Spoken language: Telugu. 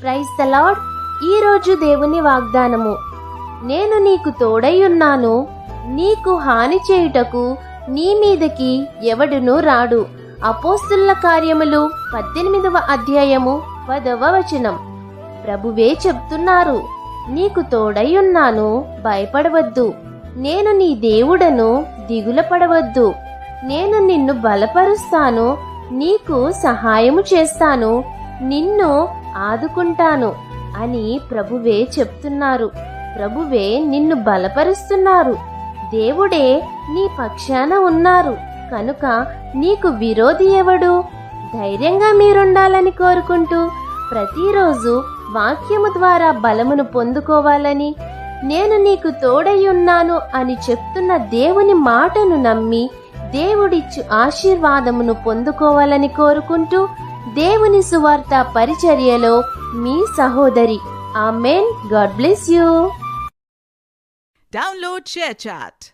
Praise the lord. ఈరోజు దేవుని వాగ్దానము. నేను నీకు తోడై ఉన్నాను, నీకు హాని చేయుటకు నీ మీదకి ఎవడునూ రాడు. అపోస్తుల కార్యములు 18వ అధ్యాయము 10వ వచనం. ప్రభువే చెప్తున్నారు, నీకు తోడై ఉన్నాను, భయపడవద్దు. నేను నీ దేవుడను, దిగుల పడవద్దు. నేను నిన్ను బలపరుస్తాను, నీకు సహాయము చేస్తాను, నిన్ను ఆదుకుంటాను అని ప్రభువే చెప్తున్నారు. ప్రభువే నిన్ను బలపరుస్తున్నారు. దేవుడే నీ పక్షాన ఉన్నారు కనుక నీకు విరోధి ఎవడు? ధైర్యంగా మీరుండాలని కోరుకుంటూ ప్రతిరోజు వాక్యము ద్వారా బలమును పొందుకోవాలని, నేను నీకు తోడై ఉన్నాను అని చెప్తున్న దేవుని మాటను నమ్మి దేవుడిచ్చు ఆశీర్వాదమును పొందుకోవాలని కోరుకుంటూ దేవుని సువార్త పరిచర్యలో మీ సహోదరి. ఆమేన్. God bless you. Download ShareChat.